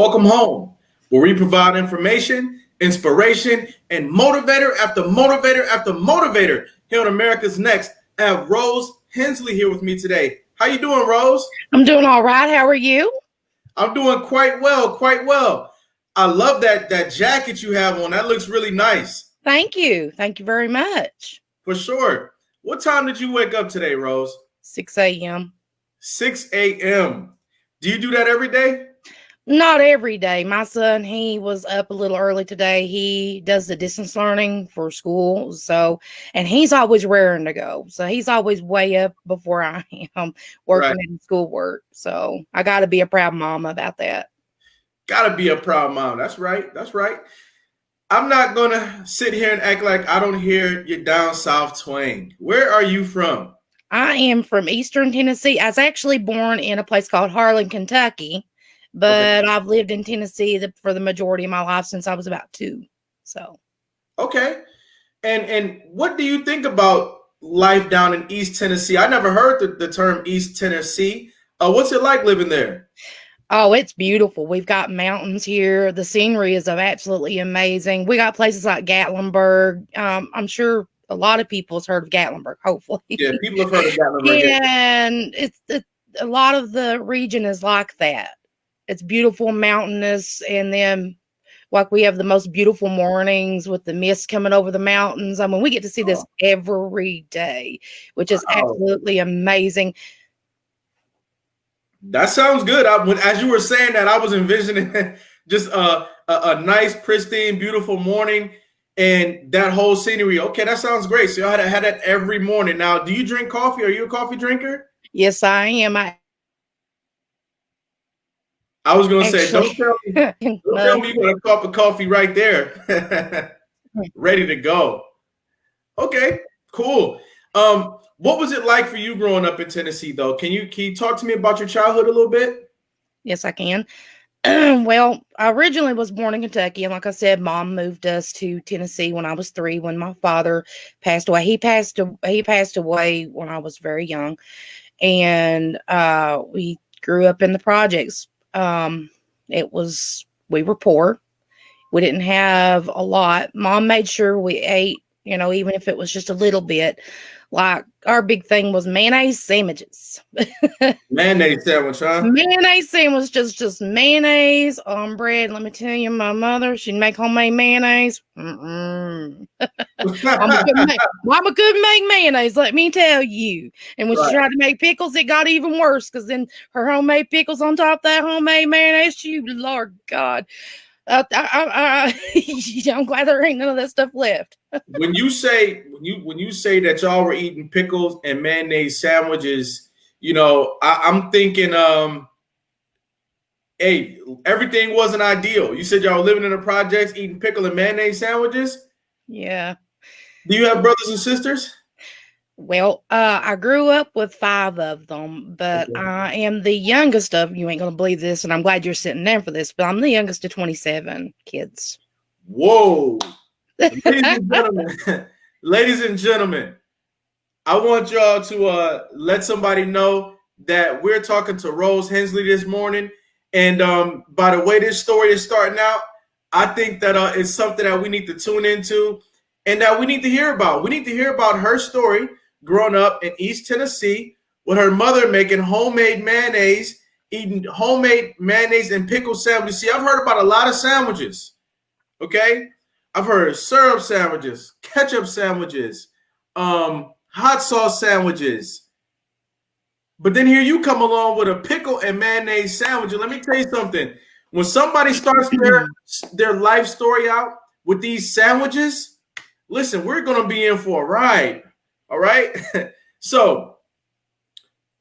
welcome home, where we provide information, inspiration, and motivator after motivator after motivator here on America's Next. I have Rose Hensley here with me today. How you doing, Rose? I'm doing all right. How are you? I'm doing quite well, quite well. I love that jacket you have on. That looks really nice. Thank you. Thank you very much. For sure. What time did you wake up today, Rose? 6 a.m. 6 a.m. Do you do that every day? Not every day. My son, he was up a little early today. He does the distance learning for school. And he's always raring to go. So he's always way up before I am working in schoolwork. So I got to be a proud mom about that. Got to be a proud mom. That's right. That's right. I'm not going to sit here and act like I don't hear your down south twang. Where are you from? I am from Eastern Tennessee. I was actually born in a place called Harlan, Kentucky, but I've lived in Tennessee for the majority of my life since I was about 2. So, okay. And what do you think about life down in East Tennessee? I never heard the term East Tennessee. What's it like living there? Oh, it's beautiful. We've got mountains here. The scenery is absolutely amazing. We got places like Gatlinburg. I'm sure a lot of people's heard of Gatlinburg, hopefully. Yeah, people have heard of Gatlinburg. And it's a lot of the region is like that. It's beautiful, mountainous, and then like we have the most beautiful mornings with the mist coming over the mountains. I mean, we get to see this every day, which is absolutely amazing. That sounds good. As you were saying that, I was envisioning just a nice, pristine, beautiful morning and that whole scenery. Okay, that sounds great. So I had that every morning. Now, do you drink coffee? Are you a coffee drinker? Yes, I am. I was going to say, don't tell me you're going to cup of coffee right there. Ready to go. Okay, cool. What was it like for you growing up in Tennessee, though? Can you talk to me about your childhood a little bit? Yes, I can. Well, I originally was born in Kentucky, and like I said, Mom moved us to Tennessee when I was 3. When my father passed away, he passed away when I was very young, and we grew up in the projects. We were poor. We didn't have a lot. Mom made sure we ate, even if it was just a little bit. Like our big thing was mayonnaise sandwiches. Mayonnaise sandwich, huh? Mayonnaise sandwich, just mayonnaise on bread. Let me tell you, my mother, she'd make homemade mayonnaise. Mama couldn't make mayonnaise, let me tell you. And when she tried to make pickles, it got even worse because then her homemade pickles on top of that homemade mayonnaise, Lord God. I'm glad there ain't none of that stuff left. when you say that y'all were eating pickles and mayonnaise sandwiches, I'm thinking, hey, everything wasn't ideal. You said y'all were living in the projects, eating pickle and mayonnaise sandwiches. Yeah. Do you have brothers and sisters? Well, I grew up with 5 of them, but I am the youngest of, you ain't going to believe this, and I'm glad you're sitting there for this, but I'm the youngest of 27 kids. Whoa. Ladies and gentlemen, I want y'all to let somebody know that we're talking to Rose Hensley this morning. And by the way this story is starting out, I think that it's something that we need to tune into and that we need to hear about. We need to hear about her story growing up in East Tennessee with her mother making homemade mayonnaise, eating homemade mayonnaise and pickle sandwiches. See, I've heard about a lot of sandwiches, okay? I've heard syrup sandwiches, ketchup sandwiches, hot sauce sandwiches. But then here you come along with a pickle and mayonnaise sandwich. And let me tell you something. When somebody starts their life story out with these sandwiches, listen, we're going to be in for a ride. All right. So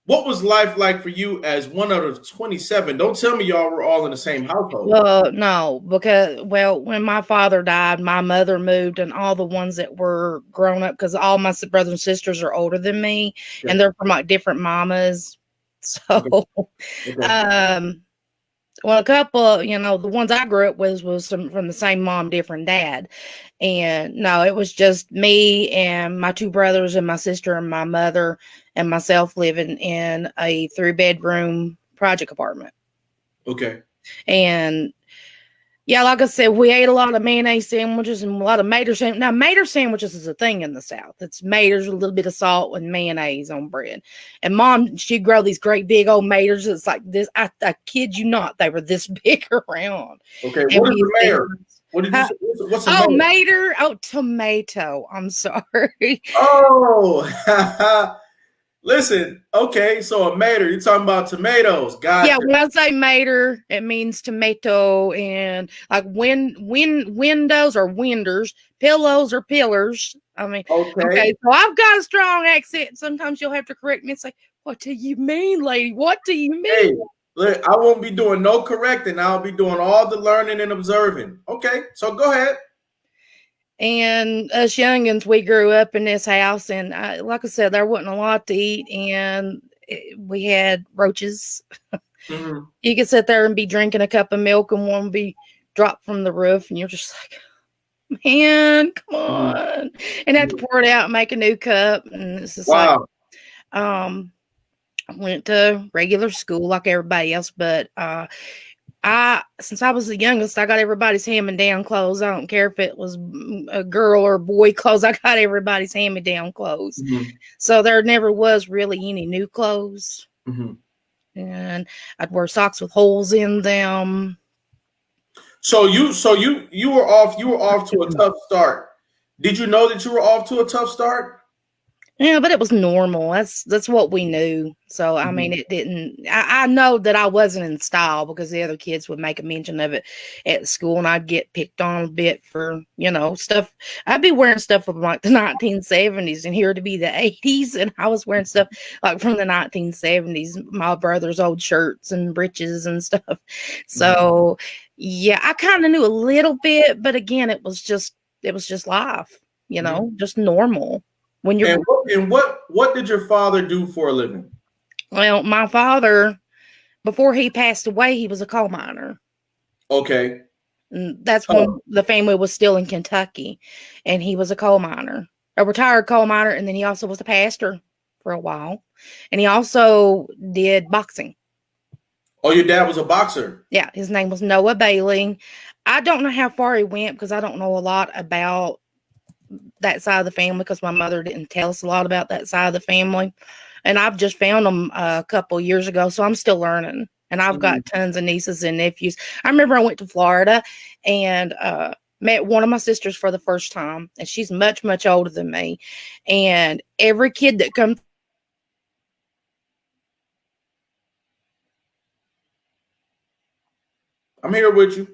what was life like for you as one out of 27? Don't tell me y'all were all in the same household. Well, no, because, when my father died, my mother moved and all the ones that were grown up, because all my brothers and sisters are older than me and they're from like different mamas. So, well, a couple, the ones I grew up with was from the same mom, different dad. And no, it was just me and my 2 brothers and my sister and my mother and myself living in a 3-bedroom project apartment. Okay. And yeah, like I said, we ate a lot of mayonnaise sandwiches and a lot of mater sandwiches. Now, mater sandwiches is a thing in the South. It's maters, a little bit of salt, and mayonnaise on bread. And Mom, she'd grow these great big old maters. It's like this. I kid you not, they were this big around. Okay, And what is we a mayor? What did you say? What's a oh, mayor? mater. Oh, tomato. I'm sorry. Oh, listen. Okay, so a mater. You're talking about tomatoes. Yeah, Gotcha. when I say mater, it means tomato, and like windows or winders, pillows or pillars. I mean, Okay. okay, so I've got a strong accent. Sometimes you'll have to correct me and say, "What do you mean, lady? What do you mean?" Hey, look, I won't be doing no correcting. I'll be doing all the learning and observing. Okay, so go ahead. And us youngins, we grew up in this house, and like I said, there wasn't a lot to eat, and we had roaches. Mm-hmm. You could sit there and be drinking a cup of milk, and one would be dropped from the roof, and you're just like, man, come Mm-hmm. on. And have to pour it out and make a new cup. And it's just like, Wow. I went to regular school like everybody else, but since I was the youngest, I got everybody's hand-me-down clothes. I don't care if it was a girl or boy clothes. I got everybody's hand-me-down clothes. Mm-hmm. So there never was really any new clothes. Mm-hmm. And I'd wear socks with holes in them. So you were off. You were off to a tough start. Did you know that you were off to a tough start? Yeah, but it was normal. That's what we knew. So I mean, it didn't. I know that I wasn't in style because the other kids would make a mention of it at school, and I'd get picked on a bit for stuff. I'd be wearing stuff from like the 1970s, and here to be the 80s, and I was wearing stuff like from the 1970s, my brother's old shirts and breeches and stuff. So yeah, I kind of knew a little bit, but again, it was just life, just normal. When you're And what did your father do for a living? Well, my father, before he passed away, he was a coal miner. Okay. And that's when the family was still in Kentucky, and he was a coal miner, a retired coal miner, and then he also was a pastor for a while, and he also did boxing. Oh, your dad was a boxer. Yeah, his name was Noah Bailey. I don't know how far he went because I don't know a lot about that side of the family because my mother didn't tell us a lot about that side of the family. And I've just found them a couple years ago, so I'm still learning. And I've got tons of nieces and nephews. I remember I went to Florida and met one of my sisters for the first time, and she's much, much older than me. And every kid that comes, I'm here with you.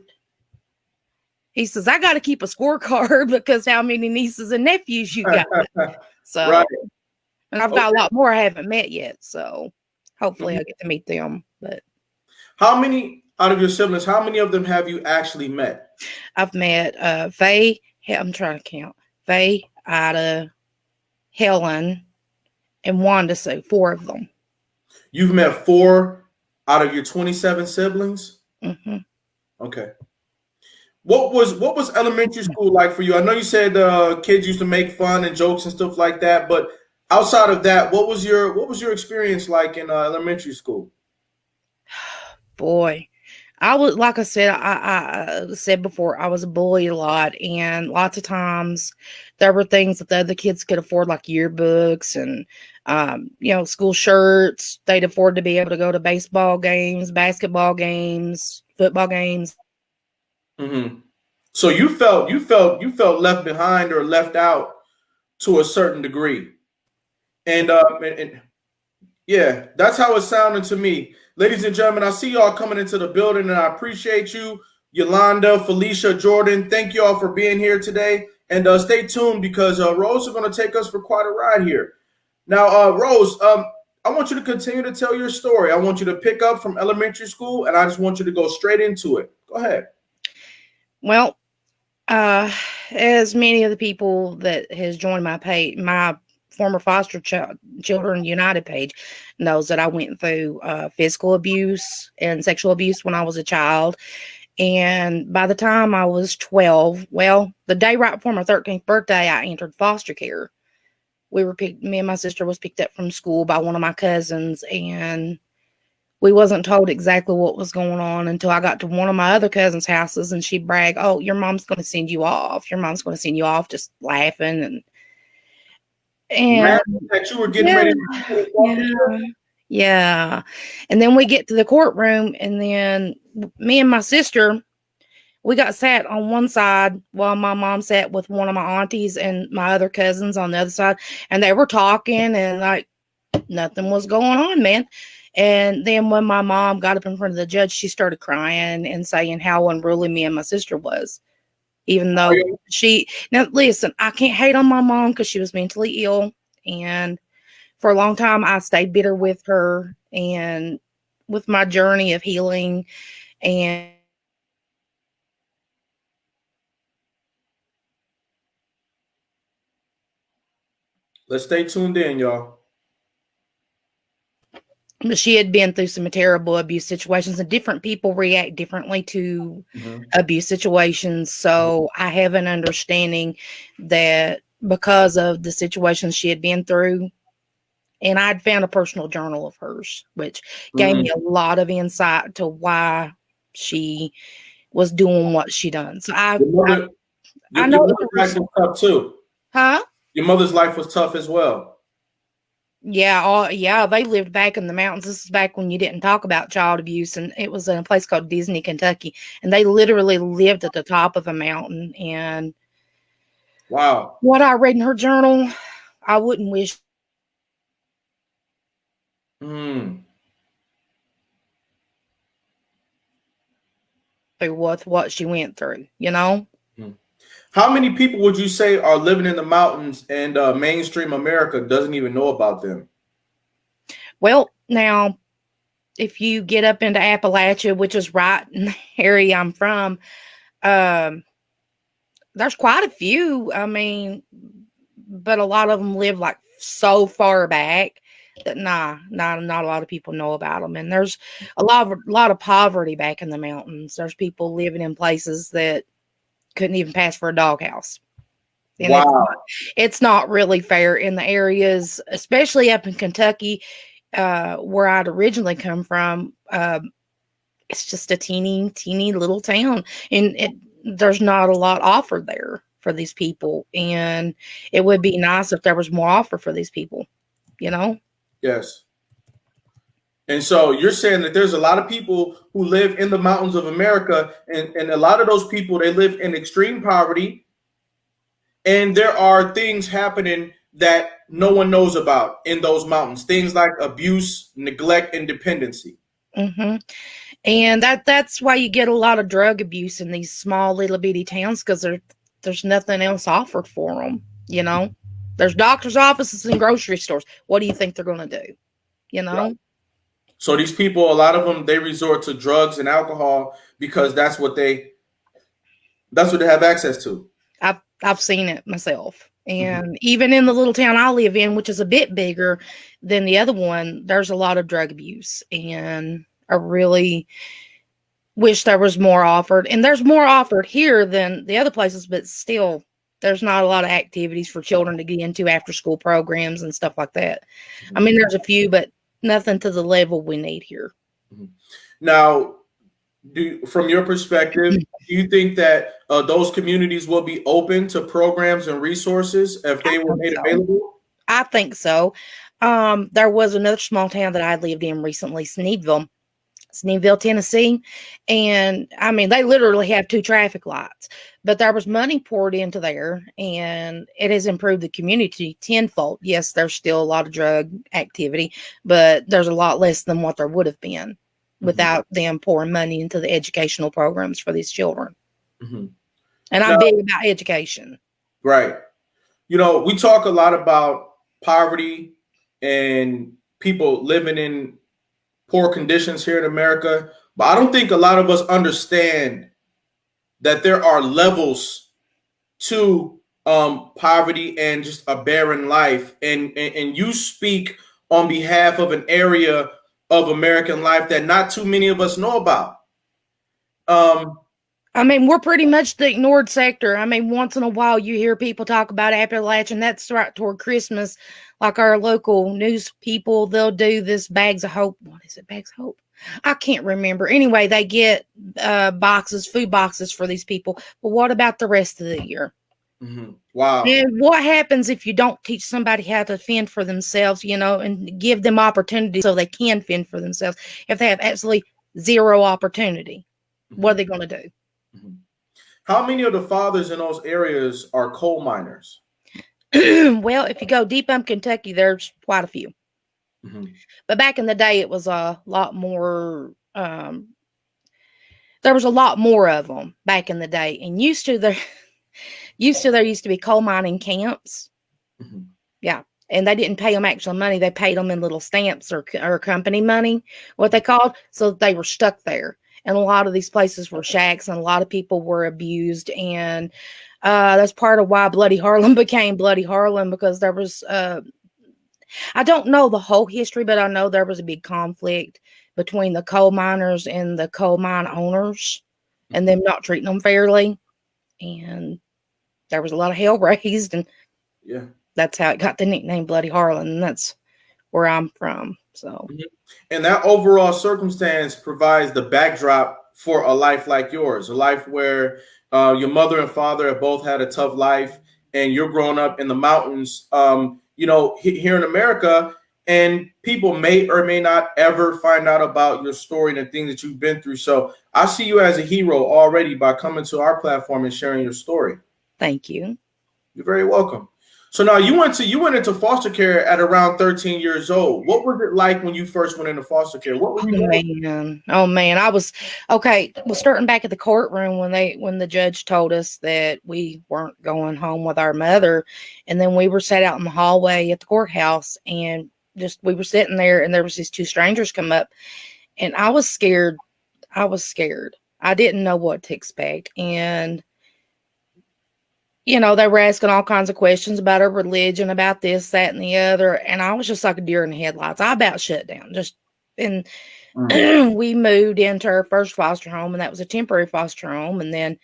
he says, I got to keep a scorecard because how many nieces and nephews you got. So, right. And I've got a lot more I haven't met yet. So hopefully I get to meet them. But how many out of your siblings, how many of them have you actually met? I've met Faye. I'm trying to count. Faye, Ida, Helen, and Wanda. So 4 of them. You've met 4 out of your 27 siblings? Mm-hmm. Okay. What was elementary school like for you? I know you said kids used to make fun and jokes and stuff like that, but outside of that, what was your experience like in elementary school? Boy, I was, like I said, I said before, I was a bully a lot, and lots of times there were things that the other kids could afford, like yearbooks and school shirts. They'd afford to be able to go to baseball games, basketball games, football games. Mm-hmm. So you felt left behind or left out to a certain degree, and yeah, that's how it sounded to me. Ladies and gentlemen, I see y'all coming into the building, and I appreciate you, Yolanda, Felicia, Jordan. Thank you all for being here today, and stay tuned because Rose is going to take us for quite a ride here. Now, Rose, I want you to continue to tell your story. I want you to pick up from elementary school, and I just want you to go straight into it. Go ahead. Well, as many of the people that has joined my page, my former foster children United page, knows that I went through physical abuse and sexual abuse when I was a child. And by the time I was 12, well, the day right before my 13th birthday, I entered foster care. Me and my sister was picked up from school by one of my cousins, and We wasn't told exactly what was going on until I got to one of my other cousins' houses, and she bragged, "Oh, your mom's going to send you off. Your mom's going to send you off," just laughing and Laughing that you were getting yeah, ready to finish off the yeah, yeah. And then we get to the courtroom, and then me and my sister, we got sat on one side while my mom sat with one of my aunties and my other cousins on the other side, and they were talking and like nothing was going on, man. And then when my mom got up in front of the judge, she started crying and saying how unruly me and my sister was. Even though trial. now listen, I can't hate on my mom because she was mentally ill. And for a long time, I stayed bitter with her and with my journey of healing. And Let's stay tuned in, y'all. but she had been through some terrible abuse situations, and different people react differently to abuse situations. So I have an understanding that because of the situations she had been through, and I'd found a personal journal of hers, which gave me a lot of insight to why she was doing what she done. So Your mother, I your know it mother's life was, was tough too. huh? Your mother's life was tough as well. Yeah, yeah, they lived back in the mountains. This is back when you didn't talk about child abuse, and it was in a place called Disney, Kentucky, and they literally lived at the top of a mountain. And Wow. what I read in her journal, I wouldn't wish Mm. through with what she went through, you know? How many people would you say are living in the mountains and mainstream America doesn't even know about them? Well, now, if you get up into Appalachia, which is right in the area I'm from, um, there's quite a few. I mean, but a lot of them live like so far back that not a lot of people know about them. And there's a lot of poverty back in the mountains. There's people living in places that couldn't even pass for a doghouse. And Wow. it's not really fair in the areas, especially up in Kentucky, where I'd originally come from. It's just a teeny little town, and there's not a lot offered there for these people. And it would be nice if there was more offer for these people, you know? Yes. And so you're saying that there's a lot of people who live in the mountains of America, and a lot of those people, they live in extreme poverty, and there are things happening that no one knows about in those mountains. Things like abuse, neglect, and dependency. Hmm. And that's why you get a lot of drug abuse in these small little bitty towns, because there's nothing else offered for them, you know? There's doctors' offices and grocery stores. What do you think they're going to do, you Right. know? So these people, a lot of them, they resort to drugs and alcohol because that's what they have access to. I've seen it myself. And even in the little town I live in, which is a bit bigger than the other one, there's a lot of drug abuse. And I really wish there was more offered. And there's more offered here than the other places, but still, there's not a lot of activities for children to get into, after school programs and stuff like that. I mean, there's a few, but nothing to the level we need here. Now, from your perspective, do you think that those communities will be open to programs and resources if I they were think made so. available? I think so. There was another small town that I lived in recently, Sneedville, Tennessee. And I mean, they literally have two traffic lights, but there was money poured into there, and it has improved the community tenfold. Yes, there's still a lot of drug activity, but there's a lot less than what there would have been without them pouring money into the educational programs for these children. Mm-hmm. And I'm Now, big about education. right. You know, we talk a lot about poverty and people living in poor conditions here in America, but I don't think a lot of us understand that there are levels to poverty and just a barren life. And you speak on behalf of an area of American life that not too many of us know about. Um, I mean, we're pretty much the ignored sector. I mean, once in a while you hear people talk about Appalachian. That's right toward Christmas. Like our local news people, they'll do this Bags of Hope. What is it? Bags of Hope? I can't remember. Anyway, they get food boxes for these people. But what about the rest of the year? Mm-hmm. Wow. And what happens if you don't teach somebody how to fend for themselves, and give them opportunity so they can fend for themselves? If they have absolutely zero opportunity, what are they going to do? Mm-hmm. How many of the fathers in those areas are coal miners? Well, if you go deep up Kentucky, there's quite a few. Mm-hmm. But back in the day, it was a lot more. There was a lot more of them back in the day, and there used to be coal mining camps. Mm-hmm. Yeah, and they didn't pay them actual money; they paid them in little stamps or company money, what they called. So they were stuck there, and a lot of these places were shacks, and a lot of people were abused, and that's part of why Bloody Harlem became Bloody Harlem, because there was I don't know the whole history, but I know there was a big conflict between the coal miners and the coal mine owners, and them not treating them fairly. And there was a lot of hell raised, and Yeah. that's how it got the nickname Bloody Harlan, and that's where I'm from. So, and that overall circumstance provides the backdrop for a life like yours, a life where your mother and father have both had a tough life, and you're growing up in the mountains, here in America, and people may or may not ever find out about your story and the things that you've been through. So I see you as a hero already by coming to our platform and sharing your story. thank you. You're very welcome. So now you went into foster care at around 13 years old. What was it like when you first went into foster care? What were you doing? Oh man, I was okay. Well, starting back at the courtroom when the judge told us that we weren't going home with our mother, and then we were sat out in the hallway at the courthouse, and just we were sitting there, and there was these two strangers come up, and I was scared. I didn't know what to expect, and they were asking all kinds of questions about our religion, about this, that, and the other. And I was just like a deer in the headlights. I about shut down. And we moved into our first foster home, and that was a temporary foster home. And then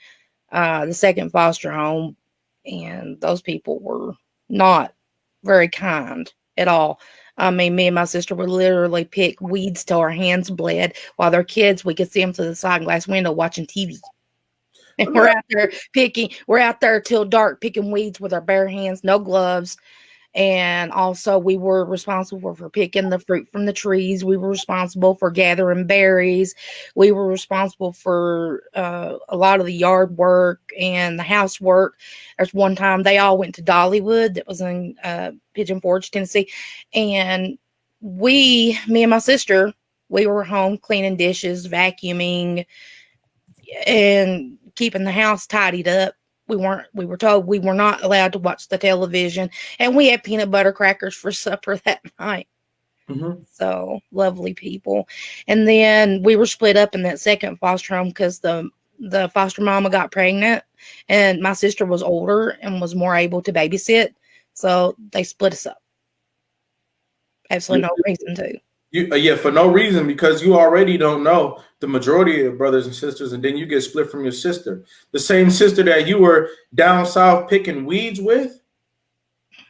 the second foster home, and those people were not very kind at all. I mean, me and my sister would literally pick weeds till our hands bled, while their kids, we could see them through the sliding glass window watching TV. And we're out there till dark picking weeds with our bare hands, no gloves. And also we were responsible for picking the fruit from the trees. We were responsible for gathering berries. We were responsible for a lot of the yard work and the housework. There's one time they all went to Dollywood, that was in Pigeon Forge, Tennessee. And me and my sister, we were home cleaning dishes, vacuuming, and keeping the house tidied up. We were told we were not allowed to watch the television, and we had peanut butter crackers for supper that night. Mm-hmm. So lovely people. And then we were split up in that second foster home because the foster mama got pregnant, and my sister was older and was more able to babysit. So they split us up. Absolutely no reason to. For no reason, because you already don't know the majority of your brothers and sisters, and then you get split from your sister, the same sister that you were down south picking weeds with.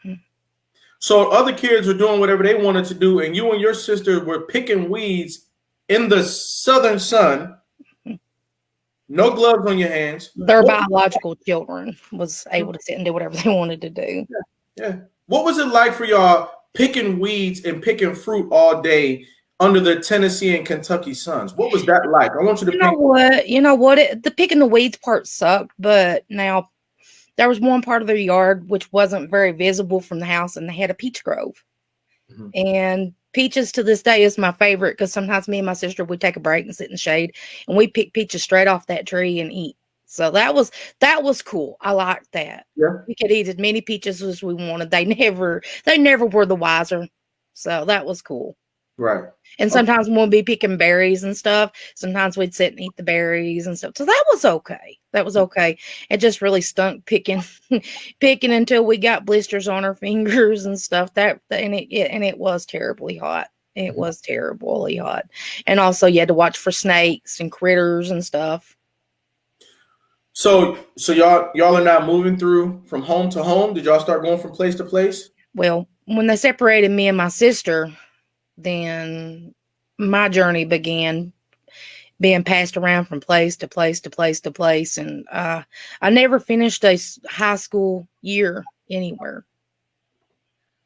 Mm-hmm. So other kids were doing whatever they wanted to do, and you and your sister were picking weeds in the southern sun, no gloves on your hands. Their biological children was able to sit and do whatever they wanted to do. Yeah. What was it like for y'all picking weeds and picking fruit all day under the Tennessee and Kentucky suns? What was that like? I want you to You know what? The picking the weeds part sucked, but now there was one part of their yard which wasn't very visible from the house, and they had a peach grove. Mm-hmm. And peaches to this day is my favorite, because sometimes me and my sister would take a break and sit in the shade, and we pick peaches straight off that tree and eat. So that was cool. I liked that. Yeah. We could eat as many peaches as we wanted. They never were the wiser. So that was cool. Right. And sometimes when we'd be picking berries and stuff, sometimes we'd sit and eat the berries and stuff. So that was okay. It just really stunk picking until we got blisters on our fingers and stuff. And it was terribly hot. It was terribly hot. And also you had to watch for snakes and critters and stuff. So y'all are now moving through from home to home. Did y'all start going from place to place? Well, when they separated me and my sister, then my journey began, being passed around from place to place to place to place. And I never finished a high school year anywhere.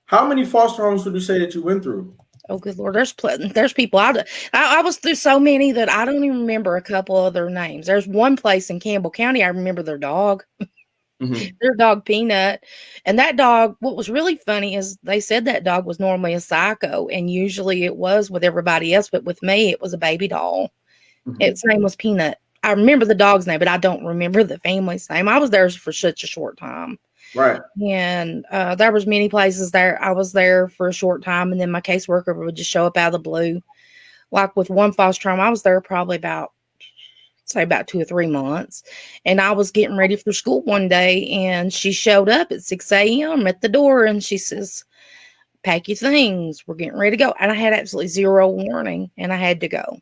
How many foster homes would you say that you went through? Oh, good Lord. There's people. I was through so many that I don't even remember a couple of their names. There's one place in Campbell County. I remember their dog, their dog Peanut. And that dog, what was really funny is they said that dog was normally a psycho. And usually it was with everybody else. But with me, it was a baby doll. Its name was Peanut. I remember the dog's name, but I don't remember the family's name. I was there for such a short time. Right. And there was many places there. I was there for a short time, and then my caseworker would just show up out of the blue. Like with one foster home, I was there probably about 2 or 3 months. And I was getting ready for school one day, and she showed up at 6 a.m. at the door, and she says, "Pack your things. We're getting ready to go." And I had absolutely zero warning, and I had to go.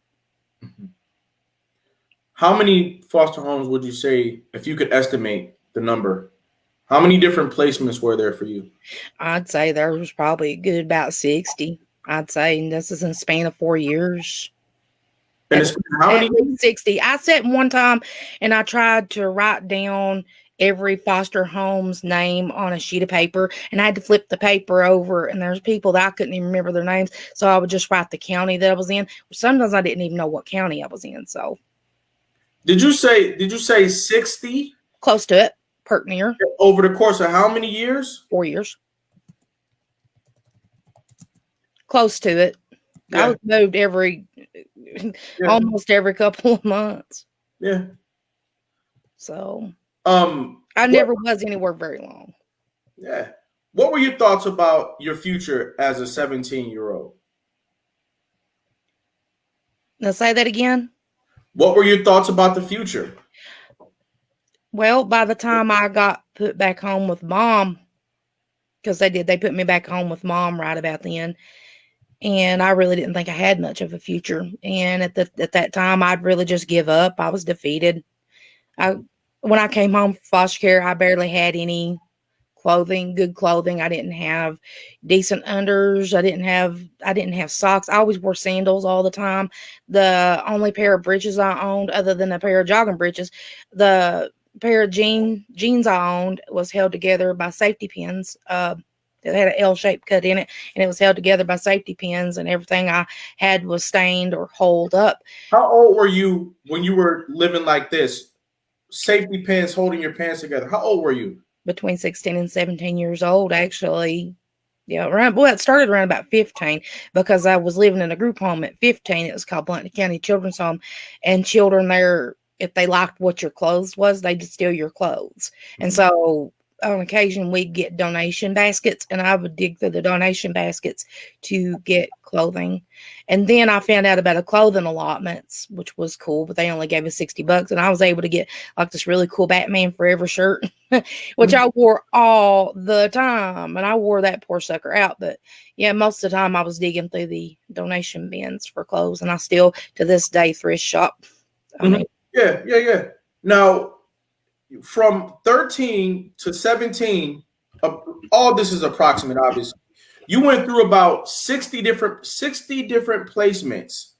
How many foster homes would you say, if you could estimate the number, how many different placements were there for you? I'd say there was probably a good about 60. I'd say, and this is in the span of 4 years. And it's how many? 60. I sat one time and I tried to write down every foster home's name on a sheet of paper, and I had to flip the paper over, and there's people that I couldn't even remember their names, so I would just write the county that I was in. Sometimes I didn't even know what county I was in. So Did you say 60? Close to it. Pert near. Over the course of how many years? 4 years. Close to it. Yeah. I was moved almost every couple of months. Yeah. So I never was anywhere very long. Yeah. What were your thoughts about your future as a 17-year-old? Now say that again. What were your thoughts about the future? Well, by the time I got put back home with Mom, because they put me back home with Mom right about then. And I really didn't think I had much of a future. And at that time, I'd really just give up. I was defeated. When I came home from foster care, I barely had any good clothing. I didn't have decent unders. I didn't have socks. I always wore sandals all the time. The only pair of breeches I owned, other than a pair of jogging breeches, the pair of jeans I owned was held together by safety pins. It had an L-shaped cut in it, and it was held together by safety pins, and everything I had was stained or holed up. How old were you when you were living like this? Safety pins holding your pants together. How old were you? Between 16 and 17 years old, actually. Yeah, it started around about 15, because I was living in a group home at 15. It was called Bluntly County Children's Home, and children there, if they liked what your clothes was, they'd steal your clothes. And so on occasion we'd get donation baskets, and I would dig through the donation baskets to get clothing. And then I found out about a clothing allotments, which was cool, but they only gave us $60, and I was able to get like this really cool Batman Forever shirt, which I wore all the time, and I wore that poor sucker out. But yeah, most of the time I was digging through the donation bins for clothes, and I still to this day thrift shop. Yeah. Now, from 13 to 17, all this is approximate, obviously. You went through about 60 different placements.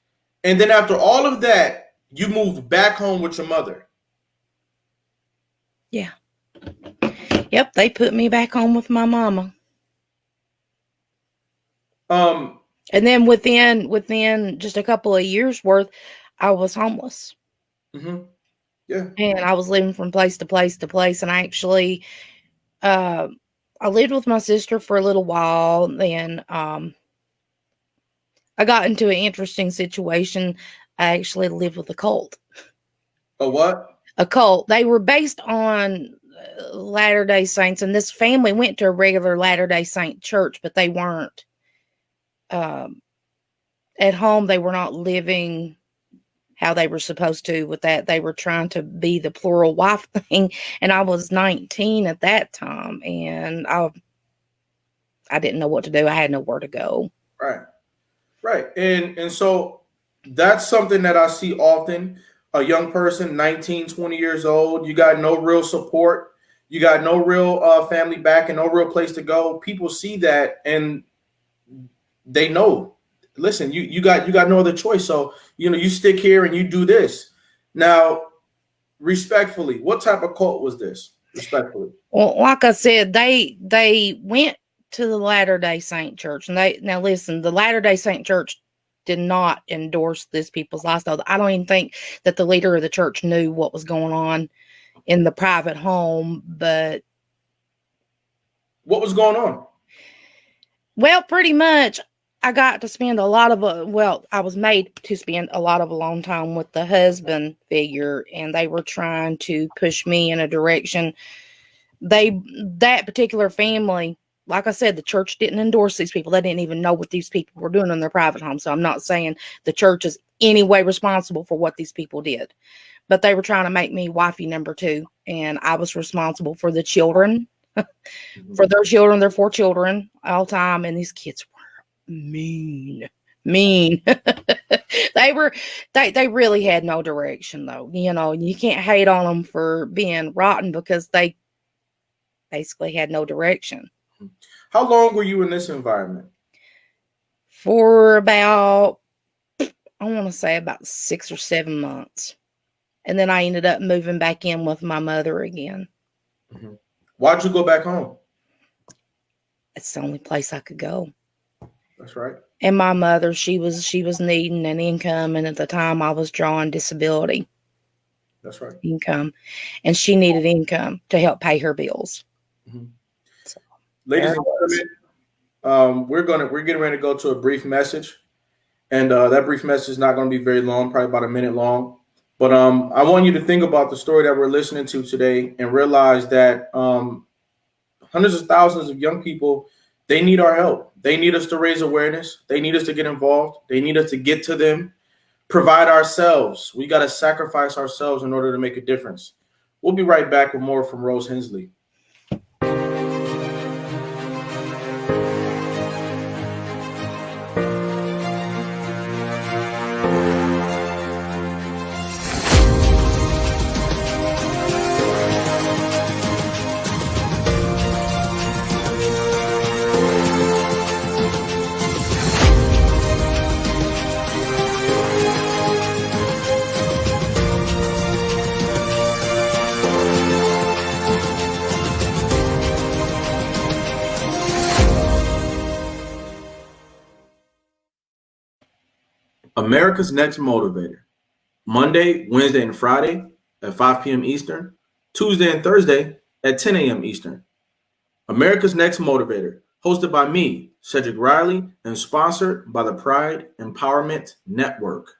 And then after all of that, you moved back home with your mother. Yeah. Yep, they put me back home with my mama. And then within just a couple of years worth, I was homeless. Mm-hmm. Yeah. And I was living from place to place to place. And I actually, I lived with my sister for a little while. Then I got into an interesting situation. I actually lived with a cult. A what? A cult. They were based on Latter-day Saints. And this family went to a regular Latter-day Saint church, but they weren't at home. They were not living how they were supposed to with that. They were trying to be the plural wife thing. And I was 19 at that time, and I didn't know what to do. I had nowhere to go. Right. And so that's something that I see often. A young person, 19, 20 years old, you got no real support. You got no real family back and no real place to go. People see that and they know listen, you got no other choice. So, you stick here and you do this. Now, respectfully, what type of cult was this? Respectfully. Well, like I said, they went to the Latter-day Saint Church, and now listen, the Latter-day Saint Church did not endorse this people's lifestyle. I don't even think that the leader of the church knew what was going on in the private home, but what was going on? Well, pretty much, I got to spend a lot of I was made to spend a lot of alone time with the husband figure, and they were trying to push me in a direction. That particular family, like I said, the church didn't endorse these people. They didn't even know what these people were doing in their private home. So I'm not saying the church is any way responsible for what these people did, but they were trying to make me wifey number 2, and I was responsible for the children, for their children, their 4 children all time, and these kids were mean. They really had no direction, though. You can't hate on them for being rotten because they basically had no direction. How long were you in this environment? For about, I want to say about 6 or 7 months. And then I ended up moving back in with my mother again. Mm-hmm. Why'd you go back home? It's the only place I could go. That's right. And my mother, she was needing an income, and at the time I was drawing disability. That's right. Income. And she needed income to help pay her bills. Mm-hmm. So, ladies and gentlemen, we're getting ready to go to a brief message. And that brief message is not going to be very long, probably about a minute long. But I want you to think about the story that we're listening to today and realize that hundreds of thousands of young people, they need our help. They need us to raise awareness. They need us to get involved. They need us to get to them, provide ourselves. We got to sacrifice ourselves in order to make a difference. We'll be right back with more from Rose Hensley. America's Next Motivator. Monday, Wednesday, and Friday at 5 p.m. Eastern. Tuesday and Thursday at 10 a.m. Eastern. America's Next Motivator, hosted by me, Cedric Riley, and sponsored by the Pride Empowerment Network.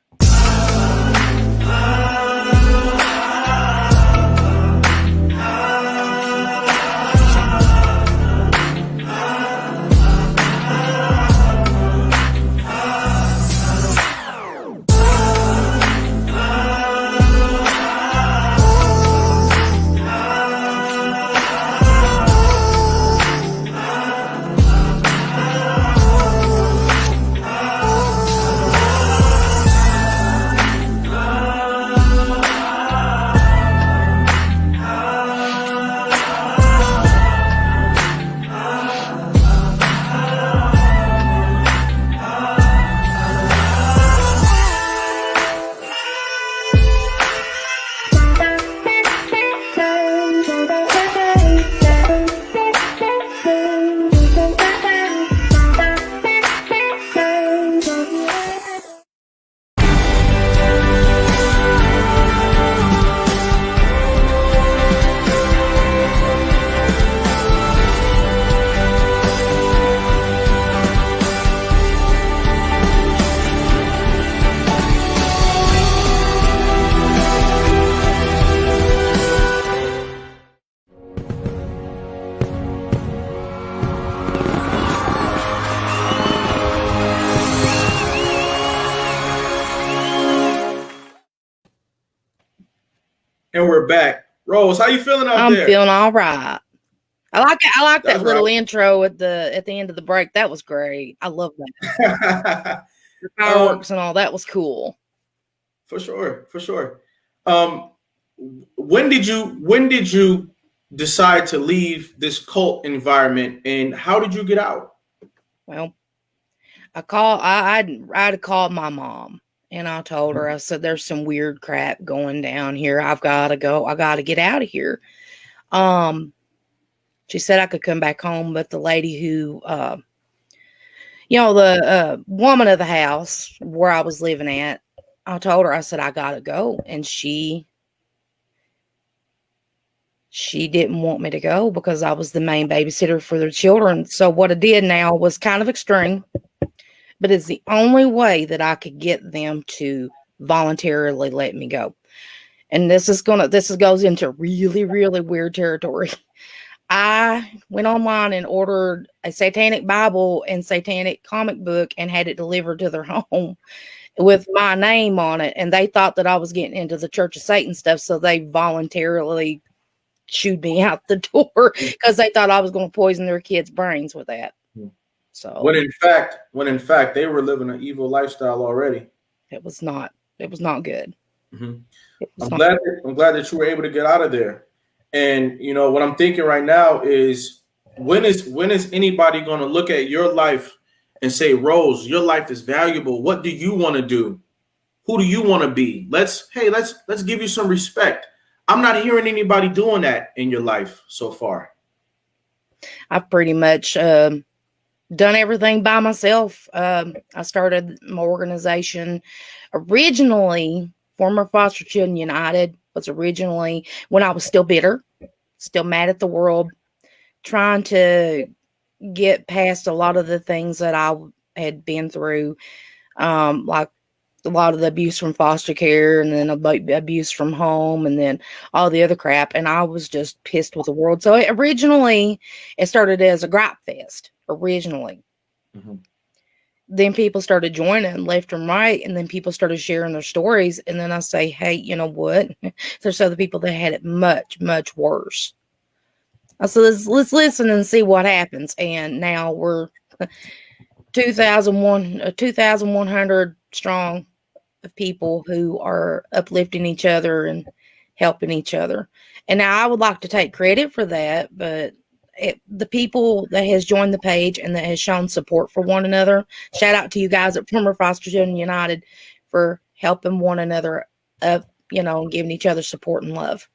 And we're back. Rose, how you feeling out there? I'm feeling all right. I like that little intro at the end of the break. That was great. I love that. The fireworks and all that was cool. For sure. When did you decide to leave this cult environment, and how did you get out? Well, I'd called my mom and I told her, I said, there's some weird crap going down here. I've got to go. I got to get out of here. She said I could come back home, but the lady who, the woman of the house where I was living at, I told her, I said, I got to go. And she didn't want me to go because I was the main babysitter for their children. So what I did now was kind of extreme, but it's the only way that I could get them to voluntarily let me go. And this goes into really, really weird territory. I went online and ordered a satanic Bible and satanic comic book and had it delivered to their home with my name on it. And they thought that I was getting into the Church of Satan stuff. So they voluntarily shooed me out the door because they thought I was going to poison their kids' brains with that. So when in fact they were living an evil lifestyle already. It was not good. Mm-hmm. I'm glad that you were able to get out of there. And what I'm thinking right now is when is anybody going to look at your life and say, Rose, your life is valuable. What do you want to do? Who do you want to be? Let's give you some respect. I'm not hearing anybody doing that in your life so far. I've pretty much done everything by myself. I started my organization originally. Former Foster Children United was originally when I was still bitter, still mad at the world, trying to get past a lot of the things that I had been through, like a lot of the abuse from foster care and then abuse from home and then all the other crap. And I was just pissed with the world. So it started as a gripe fest originally. Mm-hmm. Then people started joining left and right, and then people started sharing their stories. And then I say, hey, you know what? There's other people that had it much, much worse. So let's listen and see what happens. And now we're 2,100 strong of people who are uplifting each other and helping each other. And now I would like to take credit for that, but the people that has joined the page and that has shown support for one another, shout out to you guys at Former Foster Children United for helping one another up, and giving each other support and love.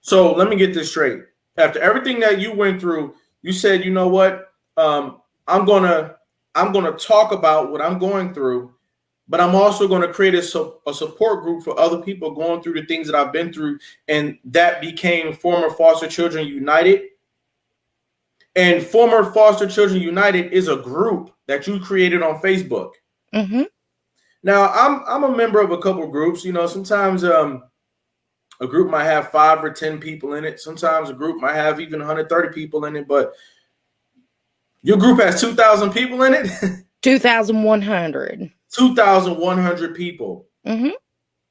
So let me get this straight. After everything that you went through, you said, you know what? I'm gonna talk about what I'm going through, but I'm also going to create a support group for other people going through the things that I've been through, and that became Former Foster Children United. And Former Foster Children United is a group that you created on Facebook. Mm-hmm. Now, I'm a member of a couple of groups. Sometimes a group might have 5 or 10 people in it. Sometimes a group might have even 130 people in it. But your group has 2,000 people in it? 2,100. 2,100 people. Mm-hmm.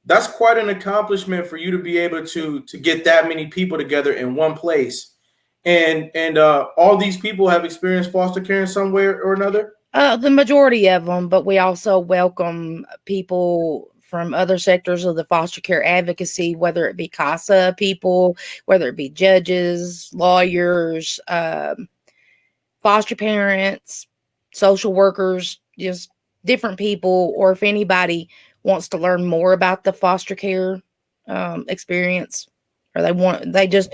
That's quite an accomplishment for you to be able to get that many people together in one place. And all these people have experienced foster care in some way or another? The majority of them, but we also welcome people from other sectors of the foster care advocacy, whether it be CASA people, whether it be judges, lawyers, foster parents, social workers, just different people, or if anybody wants to learn more about the foster care experience, or they just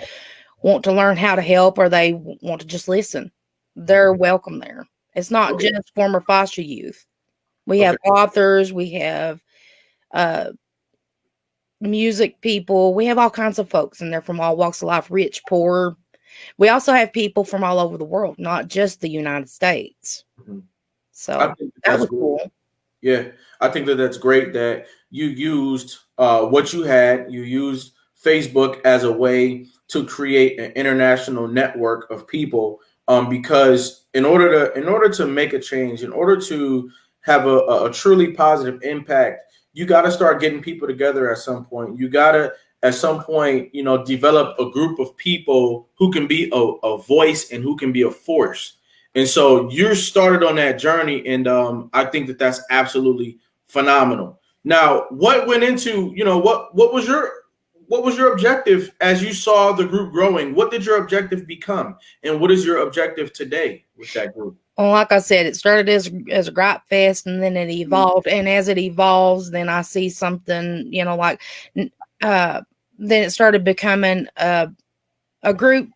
want to learn how to help, or they want to just listen, they're welcome there. It's not just former foster youth. We have authors, we have music people, we have all kinds of folks, and they're from all walks of life, rich, poor. We also have people from all over the world, not just the United States. Mm-hmm. So that was cool. Yeah, I think that's great that you used what you had. You used Facebook as a way to create an international network of people, because in order to make a change, in order to have a truly positive impact, you got to start getting people together at some point. You got to, at some point, develop a group of people who can be a voice and who can be a force. And so you started on that journey, and I think that's absolutely phenomenal. Now, what went into, what was your objective as you saw the group growing? What did your objective become? And what is your objective today with that group? Well, like I said, it started as a gripe fest, and then it evolved. And as it evolves, then I see something, like uh, then it started becoming a group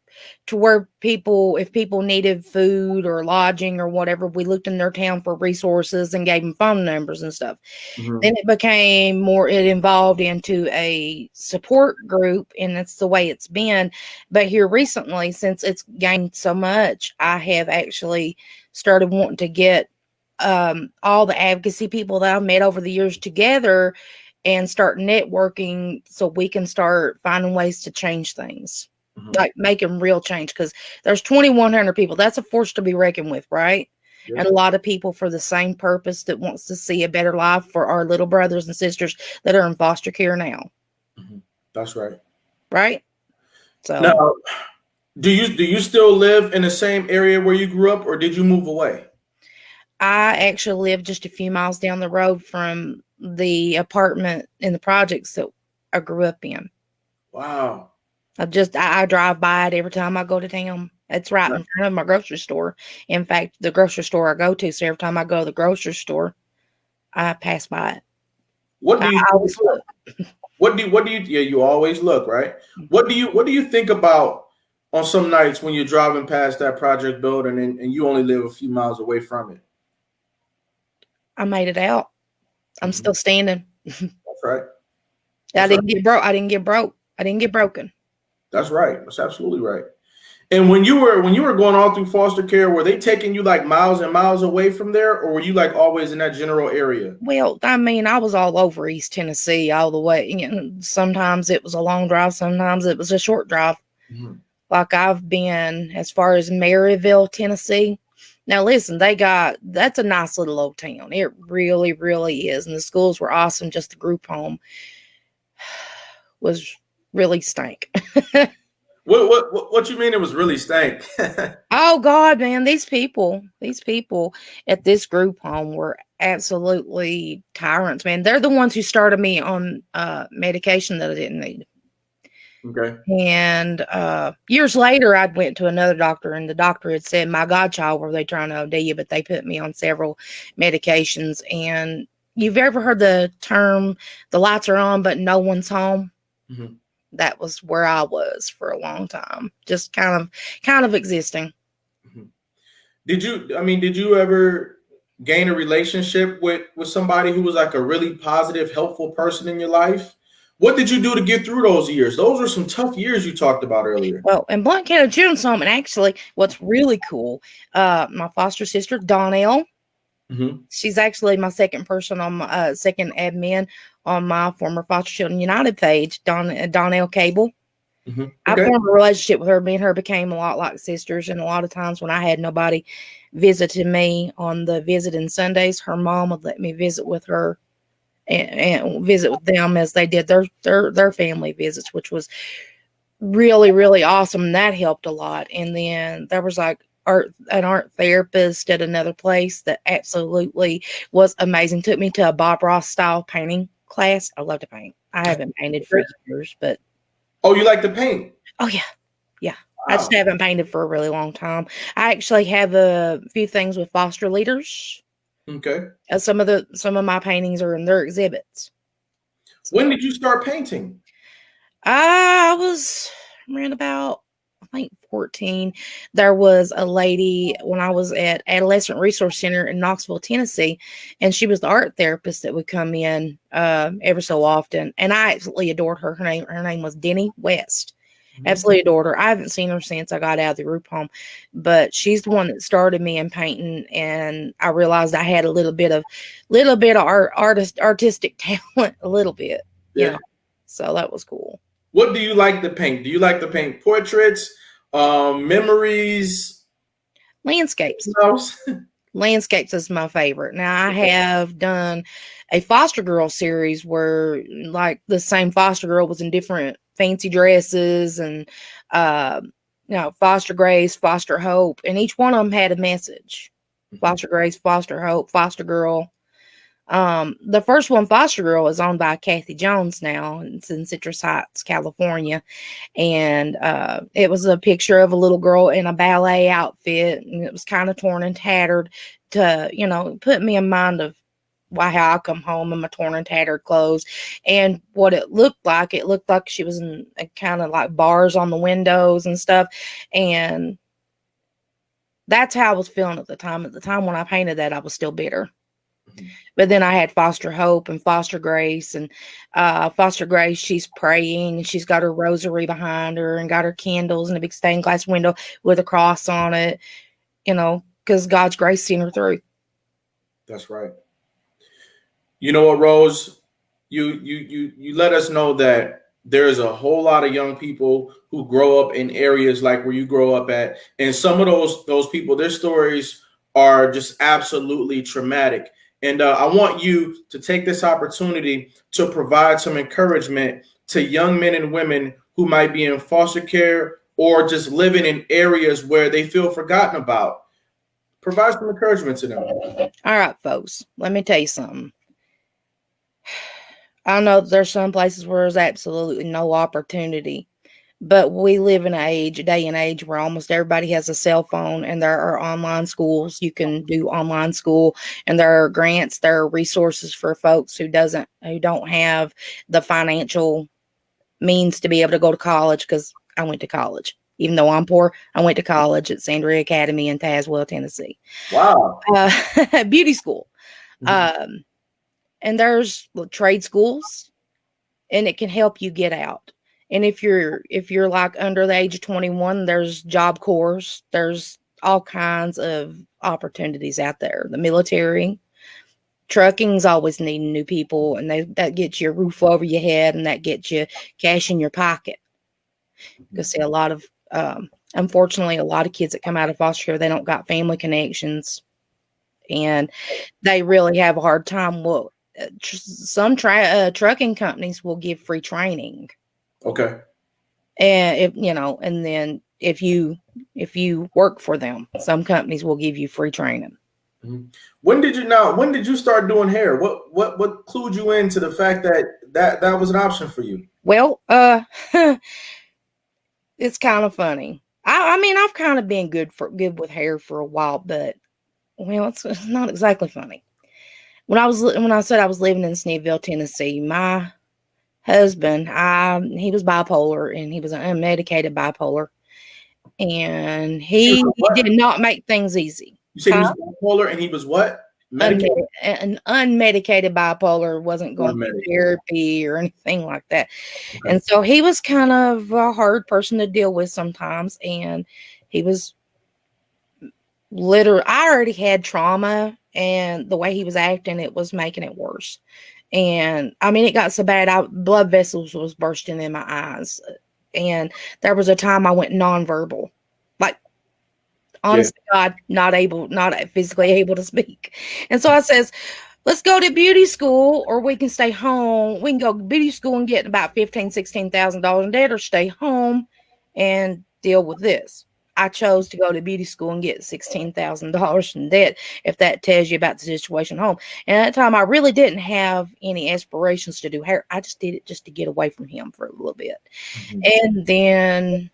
to where if people needed food or lodging or whatever, we looked in their town for resources and gave them phone numbers and stuff. Then it evolved into a support group, and that's the way it's been. But here recently, since it's gained so much, I have actually started wanting to get all the advocacy people that I've met over the years together and start networking so we can start finding ways to change things, like making real change. Because there's 2,100 people. That's a force to be reckoned with, right? And a lot of people for the same purpose that wants to see a better life for our little brothers and sisters that are in foster care now. That's right. Right? So now, do you still live in the same area where you grew up, or did you move away? I actually live just a few miles down the road from the apartment in the projects that I grew up in. Wow. I drive by it every time I go to town. It's right in front of my grocery store. In fact, the grocery store I go to, so every time I go to the grocery store, I pass by it. What do you always look? What do you yeah, you always look, right? What do you think about on some nights when you're driving past that project building and you only live a few miles away from it? I made it out. I'm still standing. That's right. I didn't get broke. I didn't get broke. I didn't get broken. That's right. That's absolutely right. And when you were going all through foster care, were they taking you like miles and miles away from there, or were you like always in that general area? Well, I mean, I was all over East Tennessee all the way. Sometimes it was a long drive, sometimes it was a short drive. Like I've been as far as Maryville, Tennessee. Now listen, that's a nice little old town. It really, really is. And the schools were awesome. Just the group home was really stank. What you mean it was really stank? Oh God, man, these people at this group home were absolutely tyrants, man. They're the ones who started me on medication that I didn't need. Okay. And years later, I went to another doctor, and the doctor had said, "My godchild, were they trying to OD you?" But they put me on several medications. And you've ever heard the term, "the lights are on, but no one's home"? That was where I was for a long time, just kind of existing. Did you ever gain a relationship with somebody who was like a really positive, helpful person in your life? What did you do to get through those years? Those were some tough years you talked about earlier. Well, in Blount County Children's Home, and actually what's really cool, my foster sister, Donnell, she's actually my second person on my second admin on my former Foster Children United page, Donnell Cable. Okay. I formed a relationship with her. Me and her became a lot like sisters, and a lot of times when I had nobody visiting me on the visiting Sundays, her mom would let me visit with her and visit with them as they did their family visits, which was really, really awesome. And that helped a lot. And then there was like an art therapist at another place that absolutely was amazing. Took me to a Bob Ross style painting class. I love to paint. I haven't painted for years, but oh, you like to paint? Oh yeah. Wow. I just haven't painted for a really long time. I actually have a few things with foster leaders. Okay. Some of my paintings are in their exhibits. So, when did you start painting? I was around about, I think, 14. There was a lady when I was at Adolescent Resource Center in Knoxville, Tennessee, and she was the art therapist that would come in ever so often, and I absolutely adored her. Her name was Denny West. Absolutely adored her. I haven't seen her since I got out of the group home, but she's the one that started me in painting, and I realized I had a little bit of artistic talent, a little bit. Yeah. So that was cool. What do you like to paint? Do you like to paint portraits, memories, landscapes? Landscapes is my favorite. Now I have done a foster girl series where like the same foster girl was in different fancy dresses and foster grace, foster hope, and each one of them had a message. Foster grace, foster hope, foster girl. The first one, Foster Girl, is owned by Kathy Jones now. It's in Citrus Heights, California. And it was a picture of a little girl in a ballet outfit, and it was kind of torn and tattered to, put me in mind of why how I come home in my torn and tattered clothes. And what it looked like she was in kind of like bars on the windows and stuff. And that's how I was feeling at the time. At the time when I painted that, I was still bitter. But then I had Foster Hope and Foster Grace, and Foster Grace, she's praying, and she's got her rosary behind her and got her candles and a big stained glass window with a cross on it, because God's grace seen her through. That's right. You know what, Rose? You let us know that there's a whole lot of young people who grow up in areas like where you grow up at, and some of those people, their stories are just absolutely traumatic. And I want you to take this opportunity to provide some encouragement to young men and women who might be in foster care or just living in areas where they feel forgotten about. Provide some encouragement to them. All right, folks, let me tell you something. I know there's some places where there's absolutely no opportunity, but we live in a day and age where almost everybody has a cell phone, and there are online schools. You can do online school, and there are grants, there are resources for folks who don't have the financial means to be able to go to college, because I went to college. Even though I'm poor, I went to college at Sandria Academy in Tazewell, Tennessee. Wow. Beauty school. Mm-hmm. And there's trade schools, and it can help you get out. And if you're like under the age of 21, there's Job Corps. There's all kinds of opportunities out there. The military, trucking's always needing new people, and that gets you a roof over your head, and that gets you cash in your pocket. Because see, unfortunately, a lot of kids that come out of foster care, they don't got family connections, and they really have a hard time. Well, some trucking companies will give free training. Okay. And then if you work for them, some companies will give you free training. Mm-hmm. When did you start doing hair? What clued you into the fact that was an option for you? Well, it's kind of funny. I mean, I've kind of been good with hair for a while, but it's not exactly funny. When I said I was living in Sneville, Tennessee, my husband, he was bipolar, and he was an unmedicated bipolar, and he did not make things easy. You said he was bipolar, and he was what? Medicated? An unmedicated bipolar, wasn't going to therapy or anything like that. Okay. And so he was kind of a hard person to deal with sometimes, and he was literally, I already had trauma, and the way he was acting, it was making it worse. And I mean, it got so bad, blood vessels was bursting in my eyes. And there was a time I went nonverbal, like, honest to God, not physically able to speak. And so I says, let's go to beauty school, or we can stay home. We can go to beauty school and get about $15,000, $16,000 in debt, or stay home and deal with this. I chose to go to beauty school and get $16,000 in debt, if that tells you about the situation at home. And at that time, I really didn't have any aspirations to do hair. I just did it just to get away from him for a little bit. Mm-hmm. And then,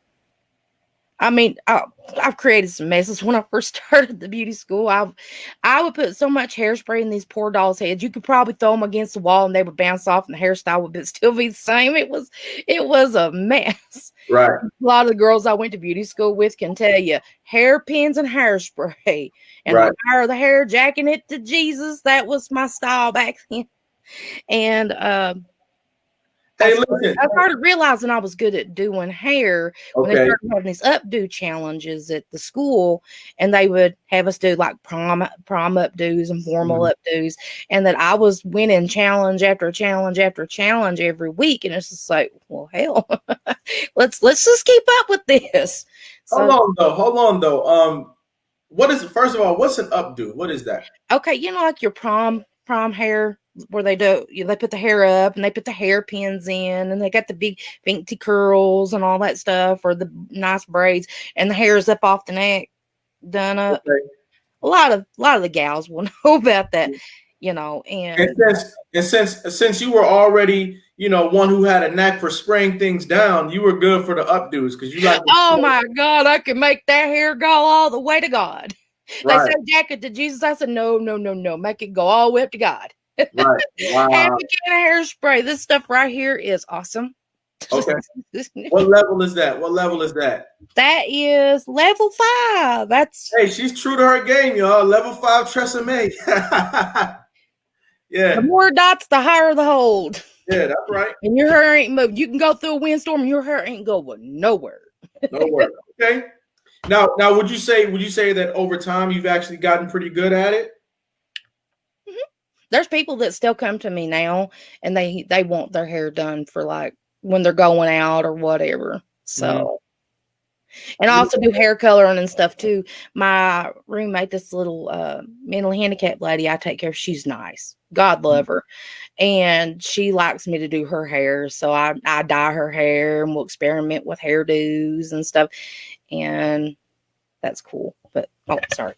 I mean, I've created some messes. When I first started the beauty school, I would put so much hairspray in these poor dolls' heads. You could probably throw them against the wall and they would bounce off, and the hairstyle would still be the same. It was a mess. Right. A lot of the girls I went to beauty school with can tell you, hairpins and hairspray, and right. the hair, jacking it to Jesus. That was my style back then. And I started realizing I was good at doing hair when they started having these updo challenges at the school, and they would have us do like prom updos and formal updos, and that I was winning challenge after challenge after challenge every week. And it's just like, well, hell, let's just keep up with this. So, hold on though. What is, first of all, what's an updo? What is that? Okay, like your prom hair, where they put the hair up and they put the hairpins in, and they got the big fancy curls and all that stuff, or the nice braids, and the hair's up off the neck, done up. Okay. A lot of the gals will know about that. And since you were already, one who had a knack for spraying things down, you were good for the updos because you like. Oh my God, I can make that hair go all the way to God. They Right. said, jack it to Jesus. I said, no, no, no, no. Make it go all the way up to God. Right. Wow. Half a can of hairspray. This stuff right here is awesome. Okay. What level is that? What level is that? That is level 5. Hey, she's true to her game, y'all. Level 5 Tresemme. Yeah. The more dots, the higher the hold. Yeah, that's right. And your hair ain't moved. You can go through a windstorm and your hair ain't going nowhere. Nowhere. Okay. Now, would you say that over time you've actually gotten pretty good at it? Mm-hmm. There's people that still come to me now and they want their hair done for like when they're going out or whatever. So, and I also do hair coloring and stuff too. My roommate, this little mentally handicapped lady I take care of, she's nice. God love her. And she likes me to do her hair. So I dye her hair and we'll experiment with hairdos and stuff. And that's cool. But, sorry.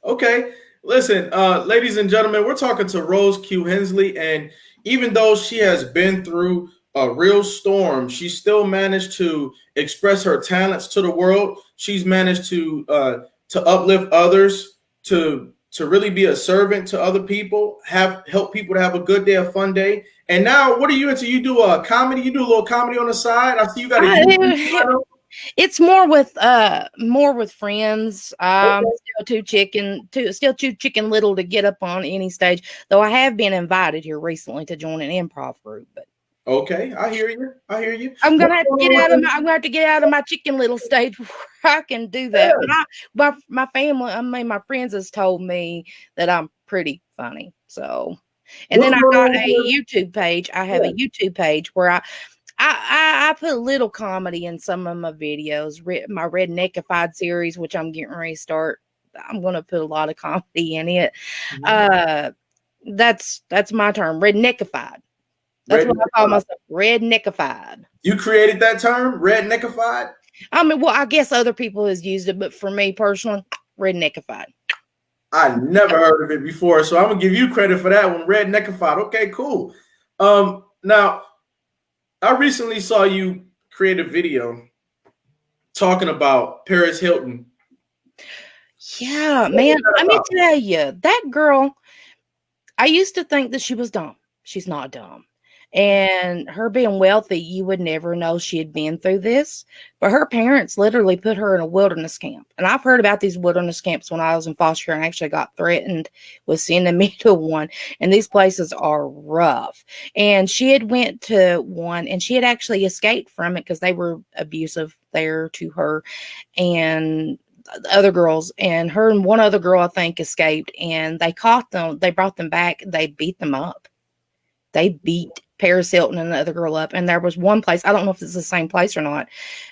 Okay. Listen, ladies and gentlemen, we're talking to Rose Q. Hensley. And even though she has been through a real storm, she still managed to express her talents to the world. She's managed to uplift others, to really be a servant to other people, help people to have a good day, a fun day. And now, what are you into? You do a comedy. You do a little comedy on the side. I see you got a YouTube channel. It's more with friends. Still too chicken little to get up on any stage. Though I have been invited here recently to join an improv group. But okay, I hear you. I'm gonna have to get out of my chicken little stage before I can do that. Yeah. But my family, my friends has told me that I'm pretty funny. So, and then I got a YouTube page. I have a YouTube page where I put a little comedy in some of my videos. My Redneckified series, which I'm getting ready to start. I'm gonna put a lot of comedy in it. Mm-hmm. That's my term, Redneckified. That's what I call myself, redneckified. You created that term, redneckified? I mean, well, I guess other people has used it, but for me personally, redneckified. I never heard of it before, so I'm gonna give you credit for that one, redneckified. Okay, cool. Now, I recently saw you create a video talking about Paris Hilton. Yeah, man, let me tell you, that girl, I used to think that she was dumb. She's not dumb. And her being wealthy, you would never know she had been through this. But her parents literally put her in a wilderness camp. And I've heard about these wilderness camps when I was in foster care and actually got threatened with sending me to one. And these places are rough. And she had went to one and she had actually escaped from it because they were abusive there to her and the other girls. And her and one other girl, I think, escaped. And they caught them. They brought them back. They beat them up. They beat Paris Hilton and the other girl up. And there was one place, I don't know if it's the same place or not,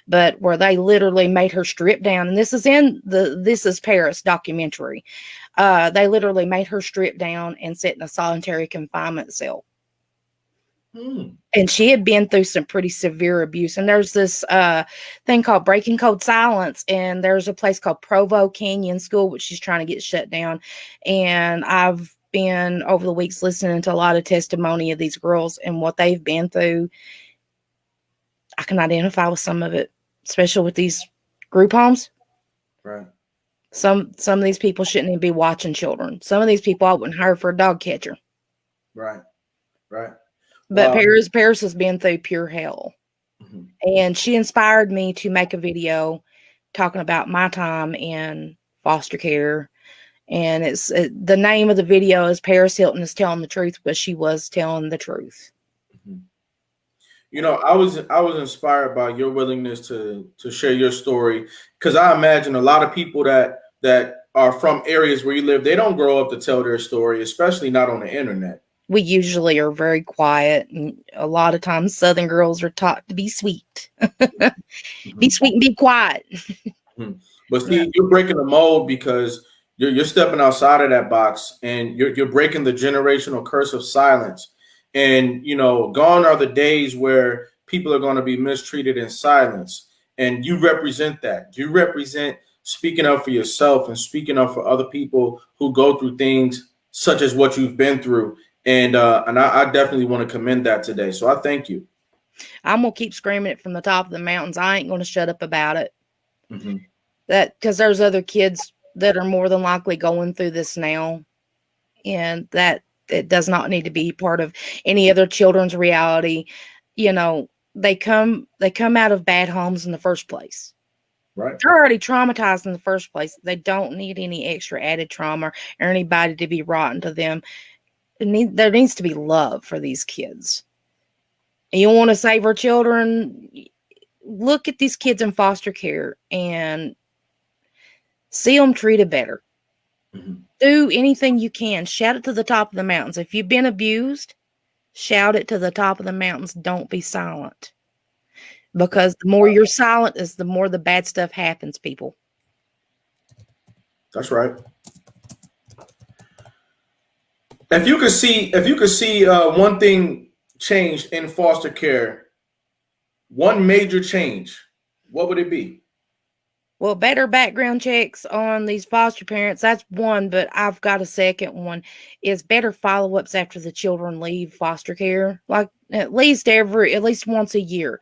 but where they literally made her strip down. And this is in the This Is Paris documentary. They literally made her strip down and sit in a solitary confinement cell. And she had been through some pretty severe abuse. And there's this thing called Breaking Code Silence. And there's a place called Provo Canyon School, which she's trying to get shut down. And I've been over the weeks listening to a lot of testimony of these girls and what they've been through. I can identify with some of it, especially with these group homes. Right. Some of these people shouldn't even be watching children. Some of these people I wouldn't hire for a dog catcher. Right. But Paris has been through pure hell. Mm-hmm. And she inspired me to make a video talking about my time in foster care. And the name of the video is Paris Hilton is Telling the Truth, but she was telling the truth. Mm-hmm. You know, I was inspired by your willingness to share your story, because I imagine a lot of people that are from areas where you live, they don't grow up to tell their story, especially not on the internet. We usually are very quiet, and a lot of times Southern girls are taught to be sweet. Mm-hmm. Be sweet and be quiet. Mm-hmm. But see, you're breaking the mold because you're stepping outside of that box, and you're breaking the generational curse of silence. And, you know, gone are the days where people are going to be mistreated in silence. And you represent that. You represent speaking up for yourself and speaking up for other people who go through things such as what you've been through. And I definitely want to commend that today. So I thank you. I'm gonna keep screaming it from the top of the mountains. I ain't gonna shut up about it. Mm-hmm. That because there's other kids that are more than likely going through this now, and that it does not need to be part of any other children's reality. You know, they come out of bad homes in the first place. Right. They're already traumatized in the first place. They don't need any extra added trauma or anybody to be rotten to them. There needs to be love for these kids. And you want to save our children, look at these kids in foster care and see them treated better. Mm-hmm. Do anything you can. Shout it to the top of the mountains. If you've been abused, shout it to the top of the mountains. Don't be silent. Because the more you're silent is the more the bad stuff happens, people. That's right. If you could see one thing changed in foster care, one major change, what would it be? Well, better background checks on these foster parents. That's one, but I've got a second one. Is better follow-ups after the children leave foster care. Like at least once a year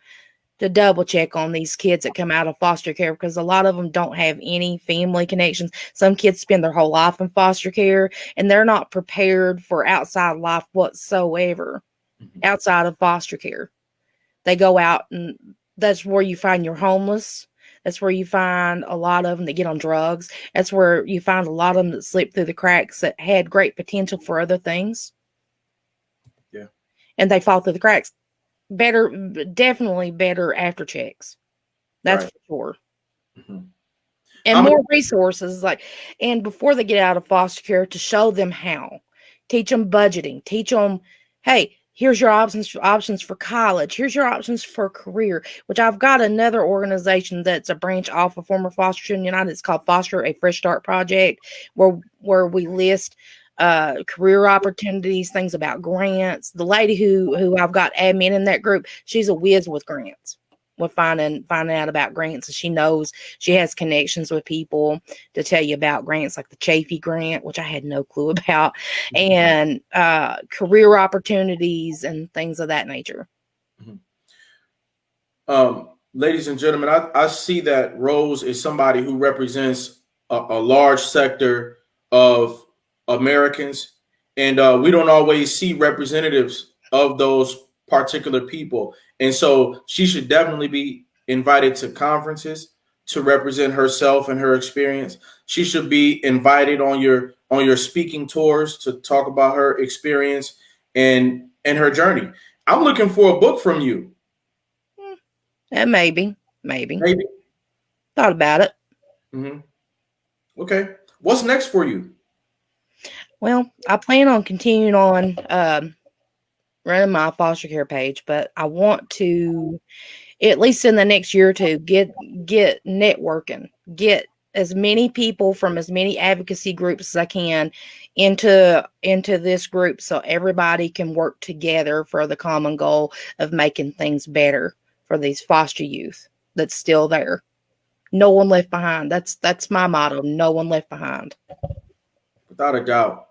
to double check on these kids that come out of foster care, because a lot of them don't have any family connections. Some kids spend their whole life in foster care and they're not prepared for outside life whatsoever. Mm-hmm. Outside of foster care, they go out and that's where you find your homeless. That's where you find a lot of them that get on drugs. That's where you find a lot of them that slip through the cracks that had great potential for other things. Yeah. And they fall through the cracks. Definitely better after checks. That's right. For sure. Mm-hmm. And more resources, and before they get out of foster care, to show them how. Teach them budgeting. Teach them, hey, here's your options for college. Here's your options for career, which I've got another organization that's a branch off of former Foster Children United. It's called Foster, a Fresh Start Project, where we list career opportunities, things about grants. The lady who I've got admin in that group, she's a whiz with grants. With finding out about grants, and she knows she has connections with people to tell you about grants like the Chafee grant, which I had no clue about, and career opportunities and things of that nature. Mm-hmm. Ladies and gentlemen, I see that Rose is somebody who represents a large sector of Americans, and we don't always see representatives of those particular people. And so she should definitely be invited to conferences to represent herself and her experience. She should be invited on your speaking tours to talk about her experience and her journey. I'm looking for a book from you. Maybe. Thought about it. Mm-hmm. Okay. What's next for you? Well, I plan on continuing on running my foster care page, but I want to, at least in the next year or two, get networking, get as many people from as many advocacy groups as I can into this group, so everybody can work together for the common goal of making things better for these foster youth that's still there. No one left behind. That's my motto. No one left behind. Without a doubt.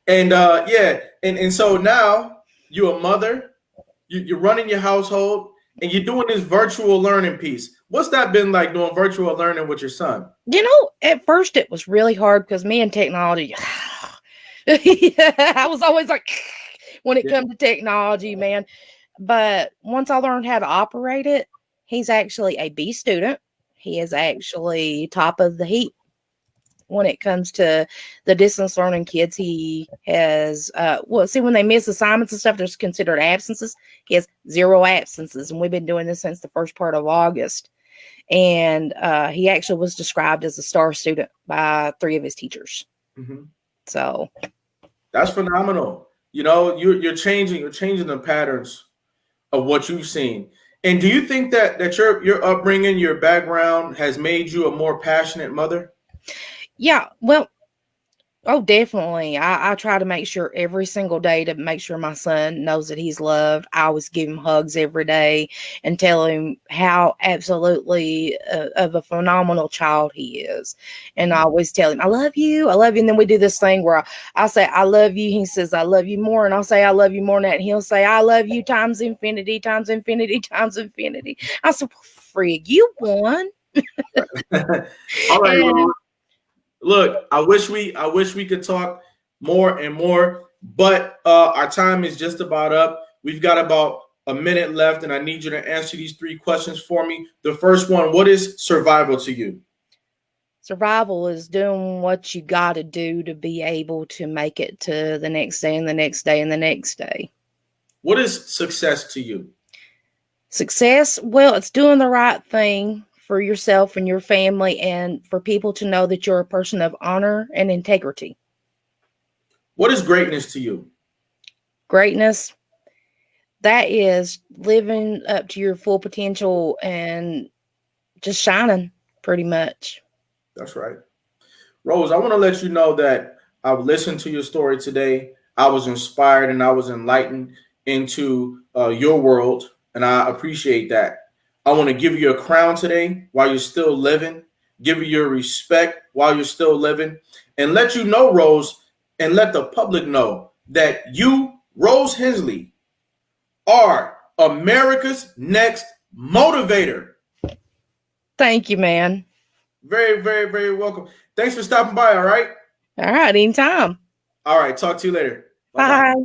And and so now you're a mother, you're running your household, and you're doing this virtual learning piece. What's that been like, doing virtual learning with your son? At first it was really hard because me and technology, I was always like, when it comes to technology, man. But once I learned how to operate it, he's actually a B student. He is actually top of the heap when it comes to the distance learning kids. He has, when they miss assignments and stuff, there's considered absences. He has 0 absences, and we've been doing this since the first part of August. And he actually was described as a star student by 3 of his teachers. Mm-hmm. So that's phenomenal. You're changing the patterns of what you've seen. And do you think that your upbringing, your background has made you a more passionate mother? Yeah, well, Oh, definitely. I try to make sure every single day to make sure my son knows that he's loved. I always give him hugs every day and tell him how absolutely of a phenomenal child he is. And I always tell him, I love you. I love you. And then we do this thing where I say, I love you. He says, I love you more. And I'll say, I love you more than that. And he'll say, I love you times infinity, times infinity, times infinity. I said, well, frig, you won. All right, And Rose. Look, I wish we could talk more and more, but our time is just about up. We've got about a minute left, and I need you to answer these 3 questions for me. The first one: what is survival to you? survival is doing what you got to do to be able to make it to the next day and the next day and the next day. What is success to you? Success, well, it's doing the right thing for yourself and your family and for people to know that you're a person of honor and integrity. What is greatness to you? Greatness, that is living up to your full potential and just shining pretty much. That's right. Rose, I want to let you know that I've listened to your story today. I was inspired and I was enlightened into your world, and I appreciate that. I want to give you a crown today while you're still living, give you your respect while you're still living, and let you know, Rose, and let the public know that you, Rose Hensley, are America's next motivator. Thank you, man. Very, very, very welcome. Thanks for stopping by. All right. All right, anytime. All right. Talk to you later. Bye-bye. Bye.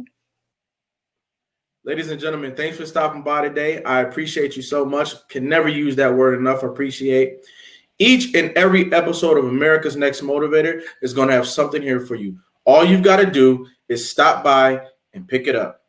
Ladies and gentlemen, thanks for stopping by today. I appreciate you so much. Can never use that word enough. Appreciate. Each and every episode of America's Next Motivator is going to have something here for you. All you've got to do is stop by and pick it up.